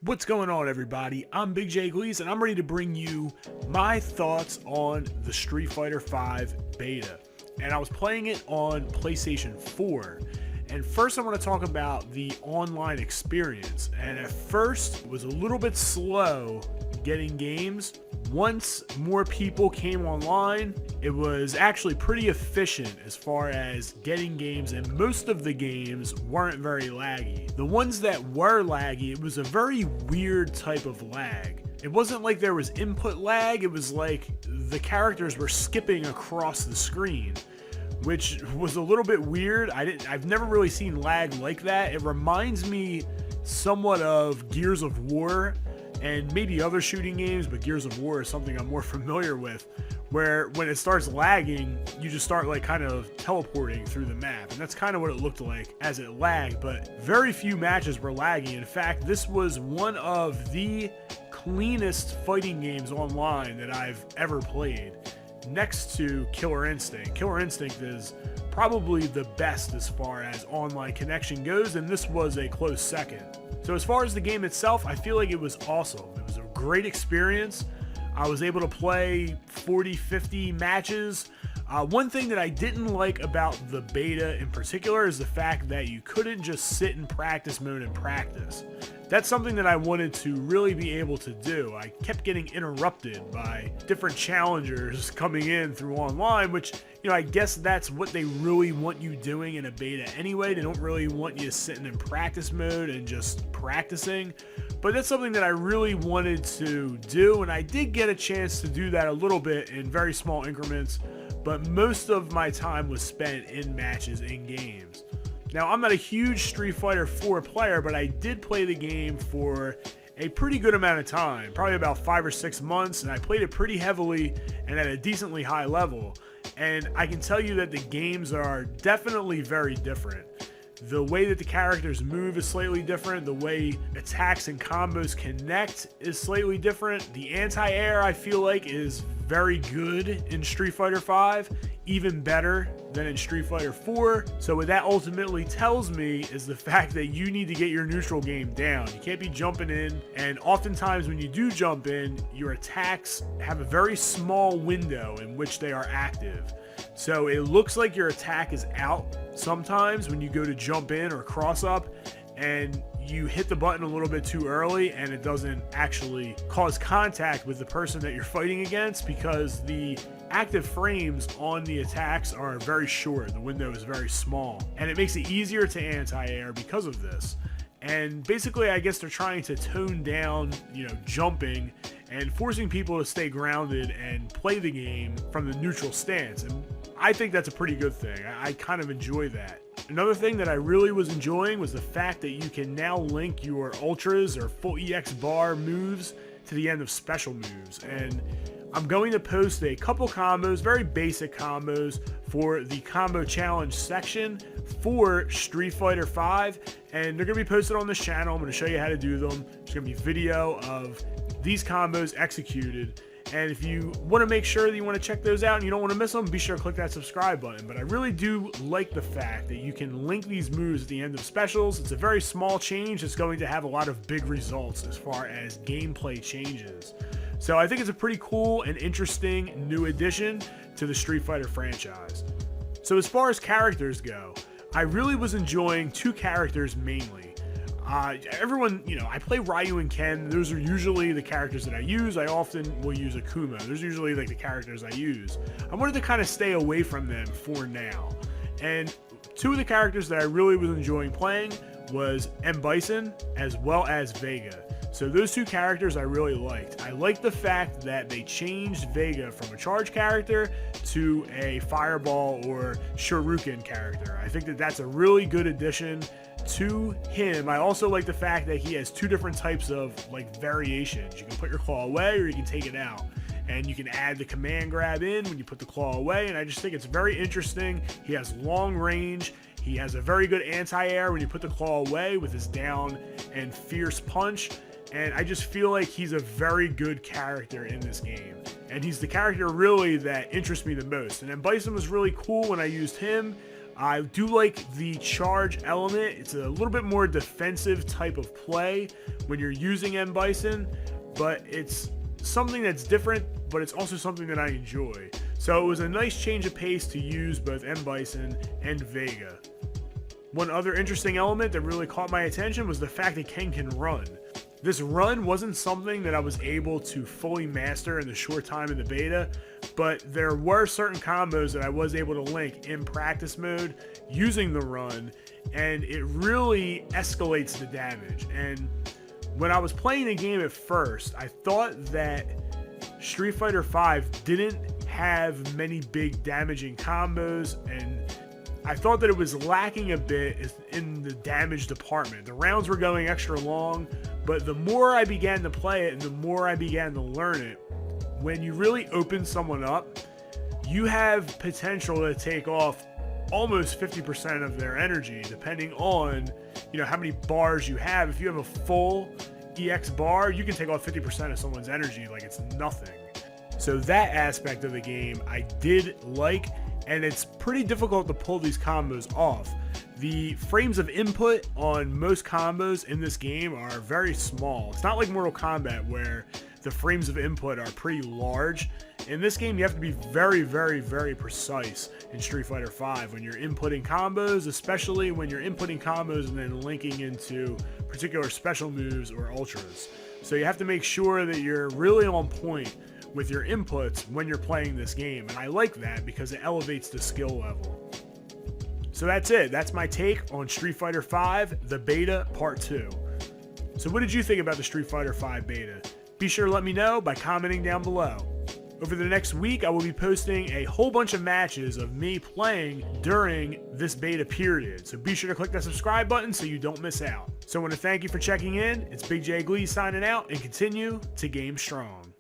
What's going on, everybody? I'm Big J Gleez, and I'm ready to bring you my thoughts on the Street Fighter V beta. And I was playing it on PlayStation 4. And first I want to talk about the online experience. And at first, it was a little bit slow getting games. Once more people came online, it was actually pretty efficient as far as getting games, and most of the games weren't very laggy. The ones that were laggy, it was a very weird type of lag. It wasn't like there was input lag, it was like the characters were skipping across the screen, which was a little bit weird. I've never really seen lag like that. It reminds me somewhat of Gears of War and maybe other shooting games, but Gears of War is something I'm more familiar with, where when it starts lagging, you just start like kind of teleporting through the map. And that's kind of what it looked like as it lagged, but very few matches were laggy. In fact, this was one of the cleanest fighting games online that I've ever played, next to Killer Instinct. Killer Instinct is probably the best as far as online connection goes, and this was a close second. So as far as the game itself, I feel like it was awesome. It was a great experience. I was able to play 40, 50 matches. One thing that I didn't like about the beta in particular is the fact that you couldn't just sit in practice mode and practice. That's something that I wanted to really be able to do. I kept getting interrupted by different challengers coming in through online, which, I guess that's what they really want you doing in a beta anyway. They don't really want you sitting in practice mode and just practicing. But that's something that I really wanted to do, and I did get a chance to do that a little bit in very small increments, but most of my time was spent in matches in games. Now, I'm not a huge Street Fighter 4 player, but I did play the game for a pretty good amount of time, probably about 5 or 6 months, and I played it pretty heavily and at a decently high level. And I can tell you that the games are definitely very different. The way that the characters move is slightly different. The way attacks and combos connect is slightly different. The anti-air, I feel like, is very good in Street Fighter V, even better than in Street Fighter 4. So what that ultimately tells me is the fact that you need to get your neutral game down. You can't be jumping in, and oftentimes when you do jump in, your attacks have a very small window in which they are active. So it looks like your attack is out sometimes when you go to jump in or cross up, and you hit the button a little bit too early and it doesn't actually cause contact with the person that you're fighting against, because the active frames on the attacks are very short. The window is very small, and it makes it easier to anti-air because of this. And basically, I guess they're trying to tone down, jumping and forcing people to stay grounded and play the game from the neutral stance. And I think that's a pretty good thing. I kind of enjoy that. Another thing that I really was enjoying was the fact that you can now link your ultras or full EX bar moves to the end of special moves. And I'm going to post a couple combos, very basic combos, for the combo challenge section for Street Fighter V, and they're going to be posted on this channel. I'm going to show you how to do them. There's going to be video of these combos executed, and if you want to make sure that you want to check those out and you don't want to miss them, be sure to click that subscribe button. But I really do like the fact that you can link these moves at the end of specials. It's a very small change. It's going to have a lot of big results as far as gameplay changes. So I think it's a pretty cool and interesting new addition to the Street Fighter franchise. So as far as characters go, I really was enjoying two characters mainly. Everyone, I play Ryu and Ken. Those are usually the characters that I use. I often will use Akuma. Those are usually like the characters I use. I wanted to kind of stay away from them for now. And two of the characters that I really was enjoying playing was M. Bison as well as Vega. So those two characters I really liked. I liked the fact that they changed Vega from a charge character to a fireball or shuriken character. I think that that's a really good addition to him. I also like the fact that he has two different types of variations. You can put your claw away or you can take it out. And you can add the command grab in when you put the claw away, and I just think it's very interesting. He has long range. He has a very good anti-air when you put the claw away with his down and fierce punch. And I just feel like he's a very good character in this game. And he's the character really that interests me the most. And then Bison was really cool when I used him. I do like the charge element. It's a little bit more defensive type of play when you're using M. Bison, but it's something that's different, but it's also something that I enjoy. So it was a nice change of pace to use both M. Bison and Vega. One other interesting element that really caught my attention was the fact that Ken can run. This run wasn't something that I was able to fully master in the short time in the beta, but there were certain combos that I was able to link in practice mode using the run, and it really escalates the damage. And when I was playing the game at first, I thought that Street Fighter V didn't have many big damaging combos, and I thought that it was lacking a bit in the damage department. The rounds were going extra long, but the more I began to play it and the more I began to learn it, when you really open someone up, you have potential to take off almost 50% of their energy, depending on, how many bars you have. If you have a full EX bar, you can take off 50% of someone's energy like it's nothing. So that aspect of the game I did like, and it's pretty difficult to pull these combos off. The frames of input on most combos in this game are very small. It's not like Mortal Kombat where the frames of input are pretty large. In this game, you have to be very, very, very precise in Street Fighter V when you're inputting combos, especially when you're inputting combos and then linking into particular special moves or ultras. So you have to make sure that you're really on point with your inputs when you're playing this game, and I like that because it elevates the skill level. So that's it. That's my take on Street Fighter V, the beta part 2. So what did you think about the Street Fighter V beta? Be sure to let me know by commenting down below. Over the next week, I will be posting a whole bunch of matches of me playing during this beta period. So be sure to click that subscribe button so you don't miss out. So I want to thank you for checking in. It's Big J Gleez signing out, and continue to game strong.